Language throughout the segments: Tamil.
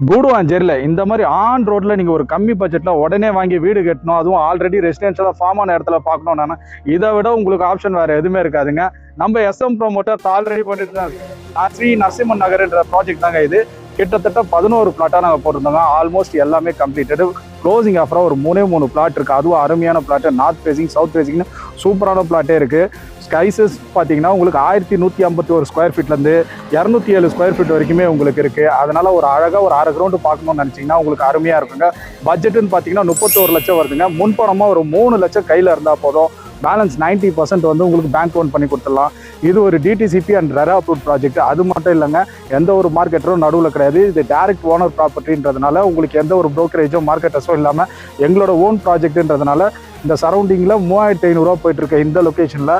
கூடுவாஞ்சேரியில் இந்த மாதிரி ஆன் ரோட்டில் நீங்கள் ஒரு கம்மி பட்ஜெட்டில் உடனே வாங்கி வீடு கட்டணும், அதுவும் ஆல்ரெடி ரெசிடென்ஷியலாக ஃபார்ம் ஆன இடத்துல பார்க்கணும்னா இதை விட உங்களுக்கு ஆப்ஷன் வேறு எதுவுமே இருக்காதுங்க. நம்ம எஸ்எம் ப்ரோமோட்டர் ஆல்ரெடி பண்ணிட்டு தான் ஸ்ரீ நரசிம்மன் நகர்ன்ற ப்ராஜெக்ட் தாங்க இது. கிட்டத்தட்ட 11 பிளாட்டாக நாங்கள் போட்டிருந்தோங்க. ஆல்மோஸ்ட் எல்லாமே கம்ப்ளீட்டடு. க்ளோசிங் ஆஃபராக ஒரு 3 பிளாட் இருக்குது. அதுவும் அருமையான பிளாட்டு, நார்த் ஃபேசிங் சவுத் ஃபேசிங்னு சூப்பரான பிளாட்டே இருக்குது. ஸ்கைசஸ் பார்த்தீங்கன்னா உங்களுக்கு 1151 ஸ்கொயர் ஃபீட்லேருந்து 207 ஸ்கொயர் ஃபீட் வரைக்குமே உங்களுக்கு இருக்குது. அதனால் ஒரு அழகாக ஒரு 1/2 கிரவுண்டு பார்க்கணும்னு நினச்சிங்கன்னா உங்களுக்கு அருமையாக இருக்குங்க. பட்ஜெட்டுன்னு பார்த்தீங்கன்னா 31 லட்சம் வருதுங்க. முன்பணமாக ஒரு 3 லட்சம் கையில் இருந்தால் போதும். பேலன்ஸ் 90% வந்து உங்களுக்கு பேங்க் லோன் பண்ணி கொடுத்துடலாம். இது ஒரு DTCP and RERA approve project. அது மட்டும் இல்லைங்க, எந்த ஒரு மார்க்கெட்டரும் நடுவில் கிடையாது. இது டைரக்ட் ஓனர் ப்ராப்பர்ட்டின்றதுனால உங்களுக்கு எந்த ஒரு ப்ரோக்கரேஜோ மார்க்கெட்டஸோ இல்லாமல் எங்களோட ஓன் ப்ராஜெக்ட்ன்றதுனால இந்த சரௌண்டிங்கில் 3500 போயிட்டு இருக்க இந்த லொக்கேஷனில்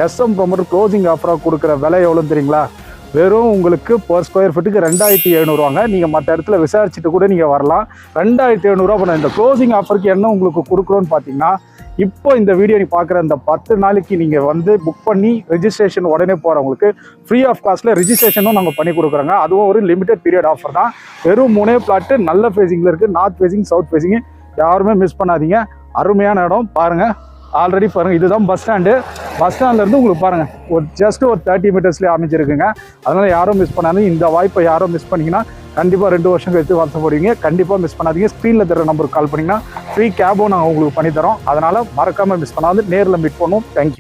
எஸ்எம் ப்ரோமோட்டர் க்ளோசிங் ஆஃபராக கொடுக்குற விலை எவ்வளோன்னு தெரியுங்களா? வெறும் உங்களுக்கு பர் ஸ்கொயர் ஃபீட்டுக்கு 2700 நீங்கள் மற்ற இடத்துல விசாரிச்சுட்டு கூட நீங்கள் வரலாம். 2700 பண்ண இந்த க்ளோசிங் ஆஃபருக்கு என்ன உங்களுக்கு கொடுக்குறோன்னு பார்த்தீங்கன்னா, இப்போ இந்த வீடியோ நீ பார்க்குற இந்த 10 நாளைக்கு நீங்கள் வந்து புக் பண்ணி ரெஜிஸ்ட்ரேஷன் உடனே போகிறவங்களுக்கு ஃப்ரீ ஆஃப் காஸ்ட்டில் ரெஜிஸ்ட்ரேஷனும் நாங்கள் பண்ணி கொடுக்குறோங்க. அதுவும் ஒரு லிமிடெட் பீரியட் ஆஃபர் தான். வெறும் 3 பிளாட்டு நல்ல ஃபேஸிங்கில் இருக்குது. நார்த் ஃபேஸிங் சவுத் ஃபேஸிங் யாருமே மிஸ் பண்ணாதீங்க. அருமையான இடம் பாருங்கள். ஆல்ரெடி பாருங்கள், இதுதான் பஸ் ஸ்டாண்டு. பஸ் ஸ்டாண்ட்லேருந்து உங்களுக்கு பாருங்கள் ஒரு ஜஸ்ட் ஒரு 30 மீட்டர்ஸ்லேயே அமைச்சிருக்குங்க. அதனால் யாரும் மிஸ் பண்ணாதீங்க. இந்த வாய்ப்பை யாரும் மிஸ் பண்ணிங்கன்னா கண்டிப்பாக 2 வருஷம் கழித்து வருத்தப்படுவீங்க. கண்டிப்பாக மிஸ் பண்ணாதீங்க. ஸ்க்ரீனில் தர நம்பருக்கு கால் பண்ணிங்கன்னா ஃப்ரீ கேபும் நாங்கள் உங்களுக்கு பண்ணித்தரோம். அதனால் மறக்காமல் மிஸ் பண்ணாது நேரில் மீட் பண்ணுவோம். தேங்க்யூ.